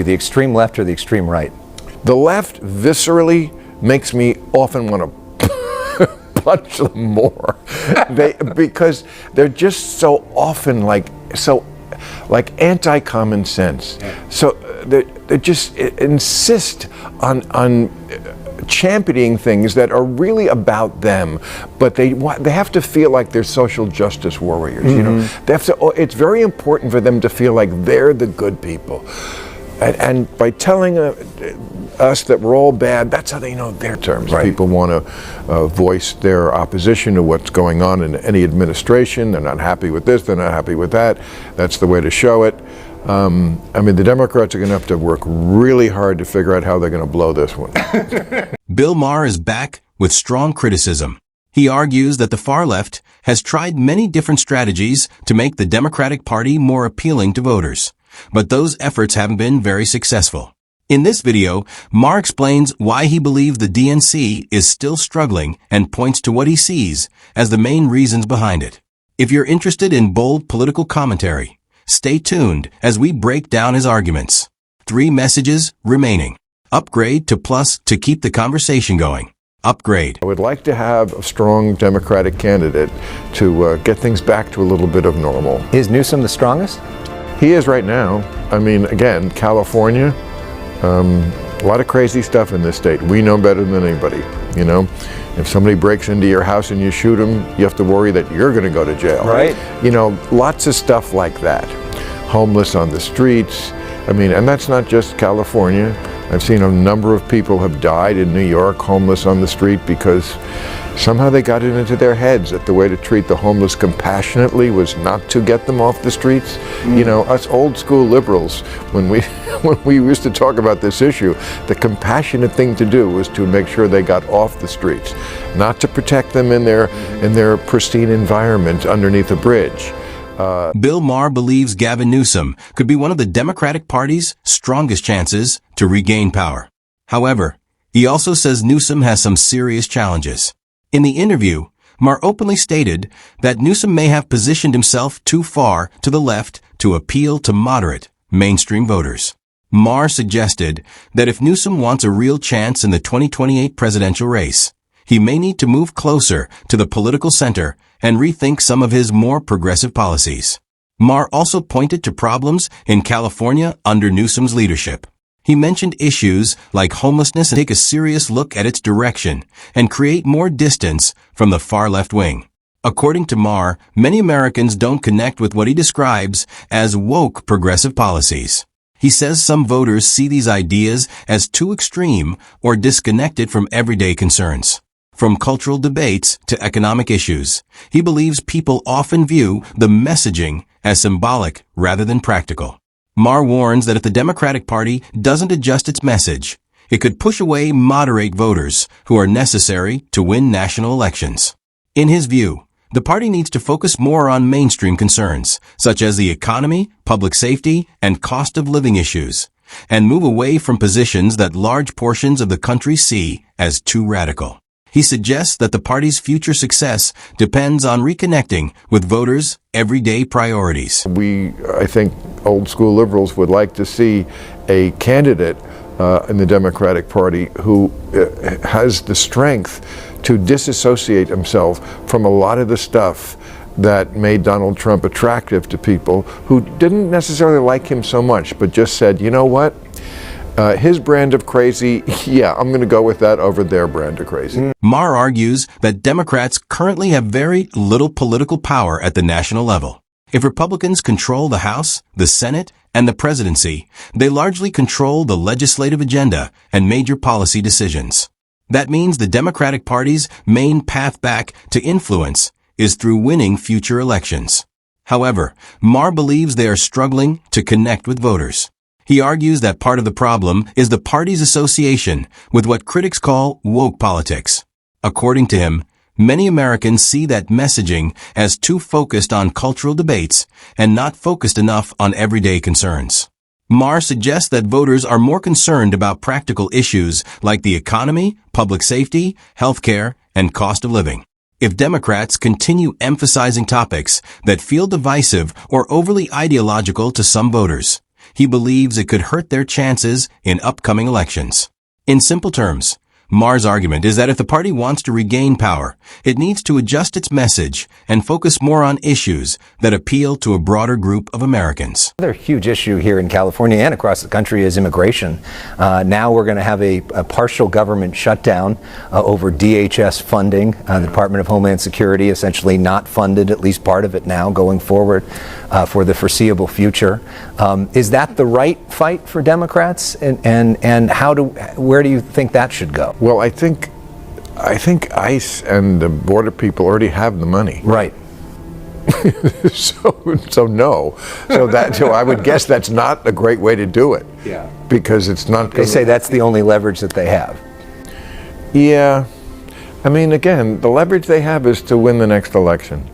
The extreme left or the extreme right? The left viscerally makes me often want to punch them more, because they're just so often like anti-common sense. So they just insist on championing things that are really about them, but they have to feel like they're social justice warriors. You know, they have to. It's very important for them to feel like they're the good people, and by telling us that we're all bad, that's how they know their terms. Right. People want to voice their opposition to what's going on in any administration. They're not happy with this, they're not happy with that. That's the way to show it. I mean, the Democrats are going to have to work really hard to figure out how they're going to blow this one. Bill Maher is back with strong criticism. He argues that the far left has tried many different strategies to make the Democratic Party more appealing to voters, but those efforts haven't been very successful. In this video, Maher explains why he believes the DNC is still struggling and points to what he sees as the main reasons behind it. If you're interested in bold political commentary, stay tuned as we break down his arguments. 3 messages remaining. Upgrade to plus to keep the conversation going. Upgrade. I would like to have a strong Democratic candidate to get things back to a little bit of normal. Is Newsom the strongest? He is right now. I mean, again, California, a lot of crazy stuff in this state. We know better than anybody, you know. If somebody breaks into your house and you shoot them, you have to worry that you're going to go to jail. Right. You know, lots of stuff like that. Homeless on the streets. I mean, and that's not just California. I've seen a number of people have died in New York, homeless on the street, because somehow they got it into their heads that the way to treat the homeless compassionately was not to get them off the streets. You know, us old school liberals, when we used to talk about this issue, the compassionate thing to do was to make sure they got off the streets, not to protect them in their pristine environment underneath a bridge. Bill Maher believes Gavin Newsom could be one of the Democratic Party's strongest chances to regain power. However, he also says Newsom has some serious challenges. In the interview, Maher openly stated that Newsom may have positioned himself too far to the left to appeal to moderate, mainstream voters. Maher suggested that if Newsom wants a real chance in the 2028 presidential race, he may need to move closer to the political center and rethink some of his more progressive policies. Maher also pointed to problems in California under Newsom's leadership. He mentioned issues like homelessness and take a serious look at its direction and create more distance from the far left wing. According to Maher, many Americans don't connect with what he describes as woke progressive policies. He says some voters see these ideas as too extreme or disconnected from everyday concerns. From cultural debates to economic issues, he believes people often view the messaging as symbolic rather than practical. Maher warns that if the Democratic Party doesn't adjust its message, it could push away moderate voters who are necessary to win national elections. In his view, the party needs to focus more on mainstream concerns, such as the economy, public safety, and cost of living issues, and move away from positions that large portions of the country see as too radical. He suggests that the party's future success depends on reconnecting with voters' everyday priorities. I think old school liberals would like to see a candidate in the Democratic Party who has the strength to disassociate himself from a lot of the stuff that made Donald Trump attractive to people who didn't necessarily like him so much, but just said, you know what? His brand of crazy, yeah, I'm going to go with that over their brand of crazy. Maher argues that Democrats currently have very little political power at the national level. If Republicans control the House, the Senate, and the presidency, they largely control the legislative agenda and major policy decisions. That means the Democratic Party's main path back to influence is through winning future elections. However, Maher believes they are struggling to connect with voters. He argues that part of the problem is the party's association with what critics call woke politics. According to him, many Americans see that messaging as too focused on cultural debates and not focused enough on everyday concerns. Maher suggests that voters are more concerned about practical issues like the economy, public safety, healthcare, and cost of living. If Democrats continue emphasizing topics that feel divisive or overly ideological to some voters, he believes it could hurt their chances in upcoming elections. In simple terms, Maher's argument is that if the party wants to regain power, it needs to adjust its message and focus more on issues that appeal to a broader group of Americans. Another huge issue here in California and across the country is immigration. Now we're going to have a partial government shutdown over DHS funding. The Department of Homeland Security essentially not funded, at least part of it now, going forward for the foreseeable future. Is that the right fight for Democrats? And where do you think that should go? Well, I think ICE and the border people already have the money. Right. So no. So I would guess that's not a great way to do it. Yeah. Because it's not. They say that's the only leverage that they have. Yeah. I mean, again, the leverage they have is to win the next election.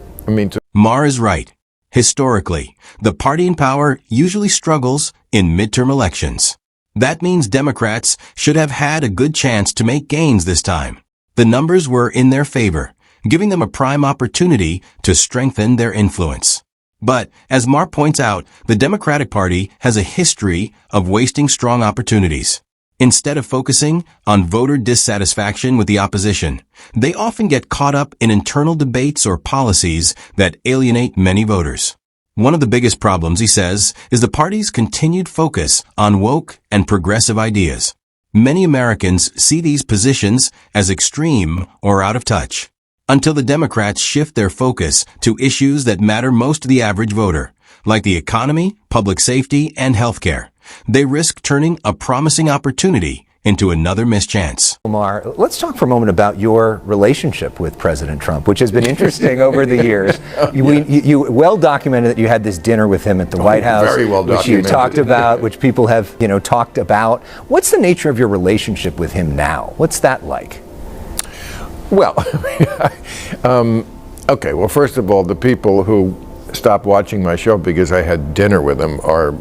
Maher is right. Historically, the party in power usually struggles in midterm elections. That means Democrats should have had a good chance to make gains this time. The numbers were in their favor, giving them a prime opportunity to strengthen their influence. But, as Maher points out, the Democratic Party has a history of wasting strong opportunities. Instead of focusing on voter dissatisfaction with the opposition, they often get caught up in internal debates or policies that alienate many voters. One of the biggest problems, he says, is the party's continued focus on woke and progressive ideas. Many Americans see these positions as extreme or out of touch, until the Democrats shift their focus to issues that matter most to the average voter, like the economy, public safety, and healthcare. They risk turning a promising opportunity into another mischance. Maher, let's talk for a moment about your relationship with President Trump, which has been interesting over the years. You well documented that you had this dinner with him at the White House, very well which you documented. talked about, which people have talked about. What's the nature of your relationship with him now? What's that like? Well, okay. Well, first of all, the people who stopped watching my show because I had dinner with them are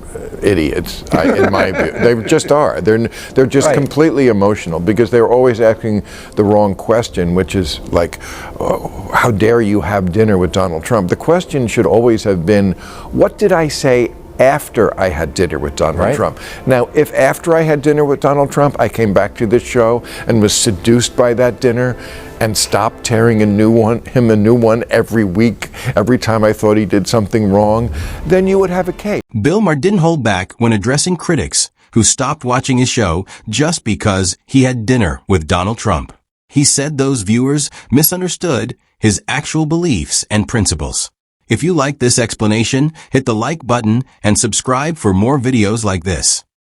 idiots, in my view. They just are. They're just Right. completely emotional because they're always asking the wrong question, which is like, oh, how dare you have dinner with Donald Trump? The question should always have been, what did I say after I had dinner with Donald Right. Trump? Now, if after I had dinner with Donald Trump, I came back to this show and was seduced by that dinner and stopped tearing him a new one every week, every time I thought he did something wrong, then you would have a case. Bill Maher didn't hold back when addressing critics who stopped watching his show just because he had dinner with Donald Trump. He said those viewers misunderstood his actual beliefs and principles. If you like this explanation, hit the like button and subscribe for more videos like this.